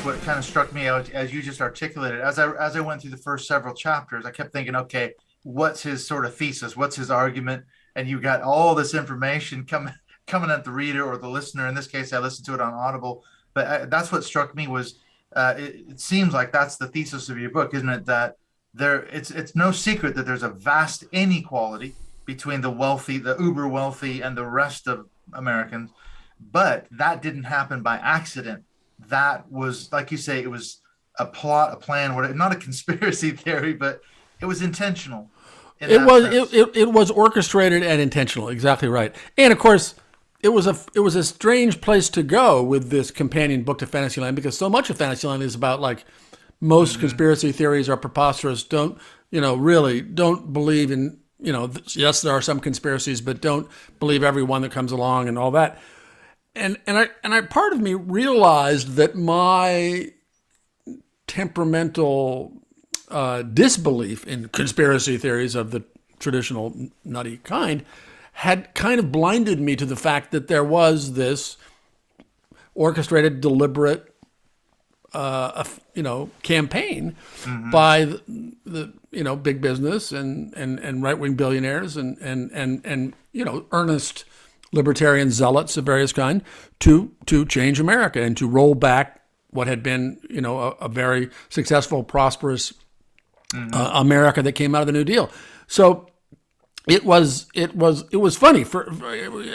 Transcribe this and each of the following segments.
what kind of struck me out as you just articulated, as I went through the first several chapters, I kept thinking, okay, what's his sort of thesis? What's his argument? And you got all this information coming at the reader or the listener. In this case, I listened to it on Audible, but that's what struck me was it seems like that's the thesis of your book, isn't it? That it's no secret that there's a vast inequality between the wealthy, the uber wealthy, and the rest of Americans, but that didn't happen by accident. That was, like you say, it was a plot, a plan, not a conspiracy theory, but it was intentional in It that was sense. it was orchestrated and intentional. Exactly right. And of course, it was a strange place to go with this companion book to Fantasyland, because so much of Fantasyland is about, like, most Mm-hmm. conspiracy theories are preposterous. Don't really don't believe in, yes, there are some conspiracies, but don't believe every one that comes along and all that. And I part of me realized that my temperamental disbelief in conspiracy theories of the traditional nutty kind had kind of blinded me to the fact that there was this orchestrated, deliberate, campaign Mm-hmm. by the big business and right wing billionaires and earnest libertarian zealots of various kind to change America and to roll back what had been a very successful, prosperous Mm-hmm. America that came out of the New Deal. So it was funny for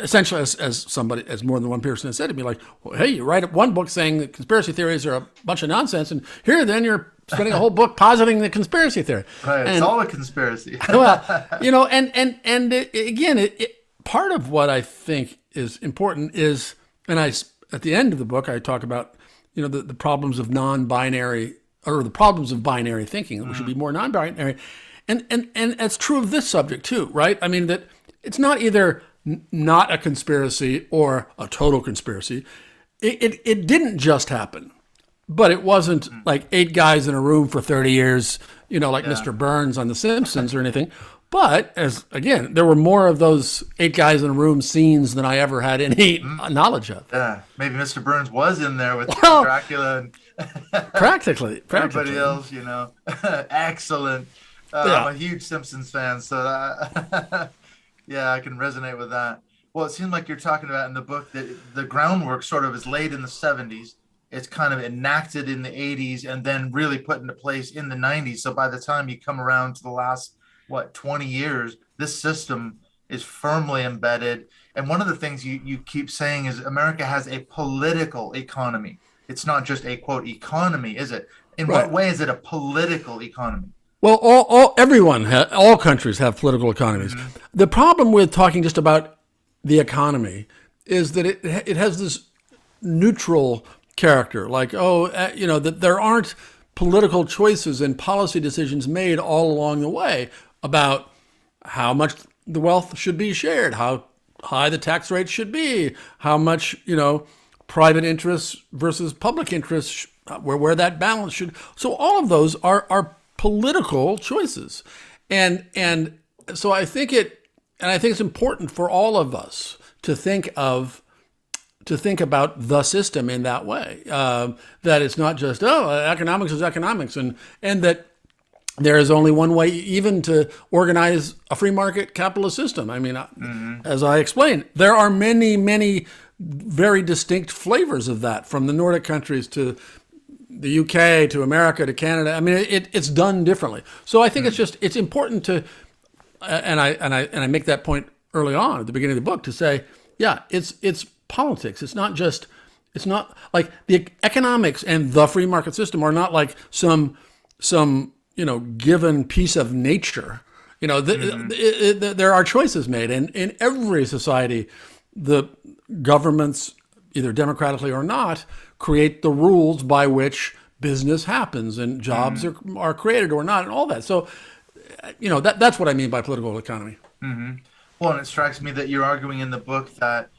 essentially, as more than one person has said to me, like, well, hey, you write one book saying that conspiracy theories are a bunch of nonsense, and here then you're spending a whole book positing the conspiracy theory. Right, it's And all a conspiracy. well, again, part of what I think is important is, and at the end of the book I talk about the problems of non-binary, or the problems of binary thinking, that we should be more non-binary. And it's true of this subject too, right? I mean, that it's not either not a conspiracy or a total conspiracy. It didn't just happen, but it wasn't like 8 guys in a room for 30 years, like Yeah. Mr. Burns on The Simpsons or anything. But there were more of those 8 guys in a room scenes than I ever had any knowledge of. Yeah, maybe Mr. Burns was in there with Well, Dracula and practically. everybody else, Excellent. I'm Yeah. a huge Simpsons fan, so yeah, I can resonate with that. Well, it seems like you're talking about in the book that the groundwork sort of is laid in the 70s. It's kind of enacted in the 80s and then really put into place in the 90s. So by the time you come around to the last, 20 years, this system is firmly embedded. And one of the things you keep saying is America has a political economy. It's not just a quote economy, is it? In what Right. way is it a political economy? Well, all countries have political economies. Mm-hmm. The problem with talking just about the economy is that it has this neutral character, like, that there aren't political choices and policy decisions made all along the way about how much the wealth should be shared, how high the tax rate should be, how much private interests versus public interests, where that balance should. So all of those are political choices, and so I think it's important for all of us to think about the system in that way. That it's not just economics is economics, and that there is only one way even to organize a free market capitalist system. I mean, Mm-hmm. as I explained, there are many very distinct flavors of that, from the Nordic countries to the UK to America to Canada. I mean, it's done differently. So I think it's important to, and I make that point early on at the beginning of the book, to say, yeah, it's politics. It's not like the economics and the free market system are not like some given piece of nature. There are choices made, and in every society, the governments, either democratically or not, create the rules by which business happens and jobs are created or not, and all that. So, that's what I mean by political economy. Mm-hmm. Well, and it strikes me that you're arguing in the book that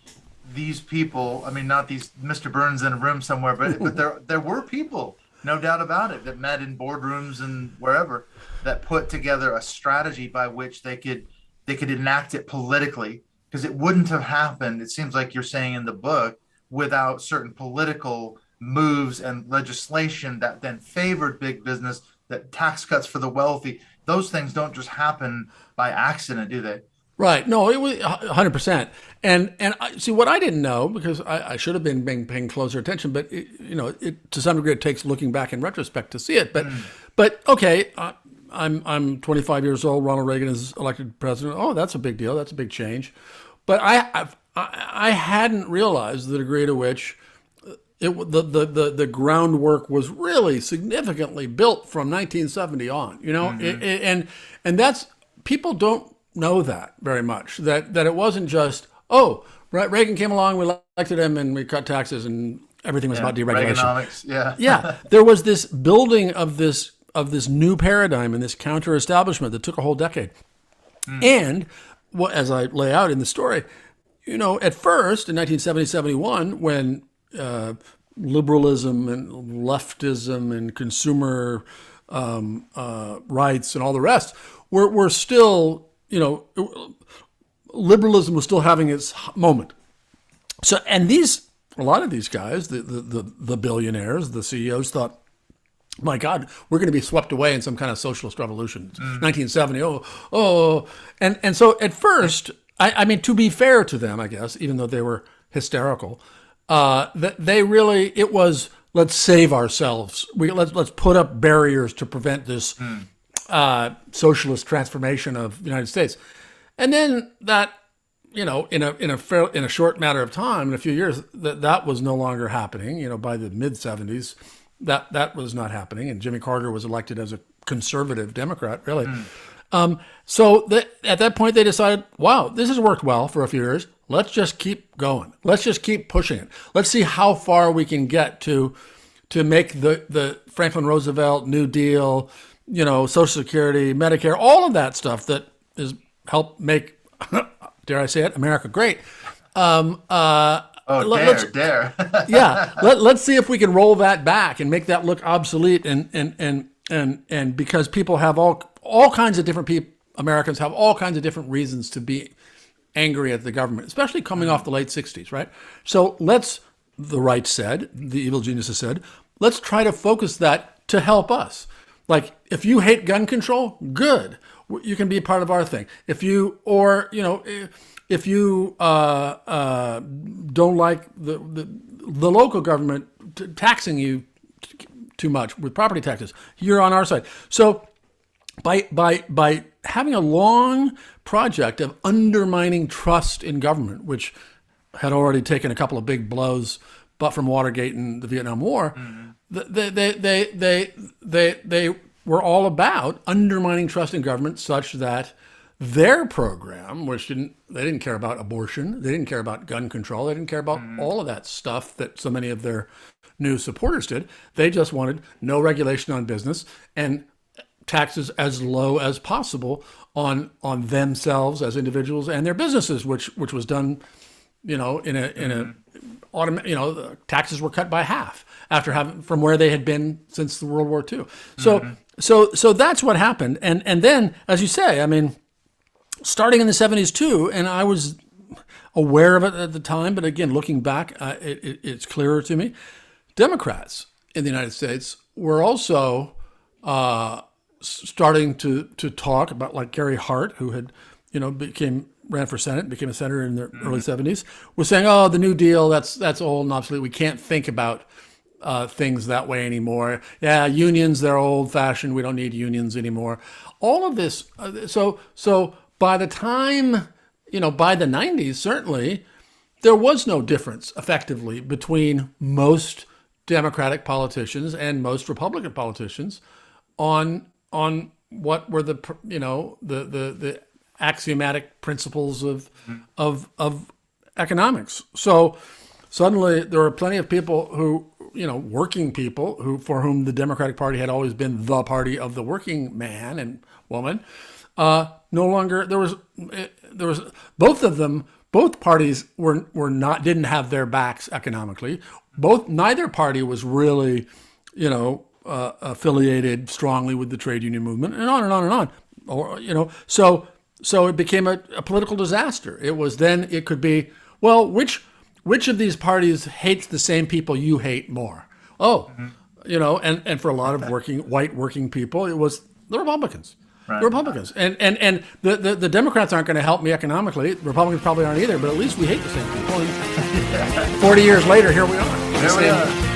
these people, I mean, not these Mr. Burns in a room somewhere, but there were people, no doubt about it, that met in boardrooms and wherever, that put together a strategy by which they could enact it politically, because it wouldn't have happened. It seems like you're saying in the book, without certain political moves and legislation that then favored big business, that tax cuts for the wealthy, those things don't just happen by accident, do they? Right. No, it was 100%. And see what I didn't know, because I should have been paying closer attention, but to some degree it takes looking back in retrospect to see it. But okay, I'm 25 years old. Ronald Reagan is elected president. Oh, that's a big deal. That's a big change. But I hadn't realized the degree to which the groundwork was really significantly built from 1970 on. And that's, people don't know that very much, that it wasn't just, oh, right, Reagan came along, we elected him, and we cut taxes, and everything was about deregulation. Reaganomics, yeah. Yeah, there was this building of this new paradigm and this counter-establishment that took a whole decade. And as I lay out in the story, at first in 1970-71, when liberalism and leftism and consumer rights and all the rest were still, liberalism was still having its moment. So, and a lot of these guys, the billionaires, the CEOs, thought, my God, we're going to be swept away in some kind of socialist revolution. 1970, and so at first, I mean, to be fair to them, I guess, even though they were hysterical, that it was, let's save ourselves. Let's put up barriers to prevent this socialist transformation of the United States. And then that, in a short matter of time, in a few years, that was no longer happening. By the mid 70s, that was not happening, and Jimmy Carter was elected as a conservative Democrat, really. So at that point, they decided, wow, this has worked well for a few years. Let's just keep going. Let's just keep pushing it. Let's see how far we can get to make the Franklin Roosevelt New Deal, Social Security, Medicare, all of that stuff that is help make, dare I say it, America great. Dare. Yeah, let's see if we can roll that back and make that look obsolete, and because people have all kinds of different Americans have all kinds of different reasons to be angry at the government, especially coming off the late 60s, right? So the right said, the evil geniuses said, let's try to focus that to help us. Like, if you hate gun control, good. You can be a part of our thing. If you don't like the local government taxing you too much with property taxes, you're on our side. So by having a long project of undermining trust in government, which had already taken a couple of big blows, but from Watergate and the Vietnam War, they were all about undermining trust in government, such that their program, which they didn't care about abortion, they didn't care about gun control, they didn't care about all of that stuff that so many of their new supporters did. They just wanted no regulation on business and taxes as low as possible on themselves as individuals and their businesses, which was done, taxes were cut by half from where they had been since the World War II. So that's what happened. And then, as you say, I mean, starting in the 70s too, and I was aware of it at the time, but again, looking back, it's clearer to me. Democrats in the United States were also starting to talk about, like Gary Hart, who had, ran for Senate, became a senator in the early 70s, was saying, oh, the New Deal, that's old and obsolete. We can't think about things that way anymore. Yeah, unions, they're old-fashioned. We don't need unions anymore. All of this. So by the time, by the 90s, certainly, there was no difference, effectively, between most Democratic politicians and most Republican politicians on what were the axiomatic principles of economics. So suddenly there were plenty of people who, working people for whom the Democratic Party had always been the party of the working man and woman. No longer, there was both parties didn't have their backs economically. Neither party was really, affiliated strongly with the trade union movement, and on and on and on. Or, so it became a political disaster. It could be, well, which which of these parties hates the same people you hate more? Oh, and for a lot of white working people, it was the Republicans. Right. The Republicans. And the Democrats aren't going to help me economically. Republicans probably aren't either, but at least we hate the same people. And 40 years later, here we are. There we are.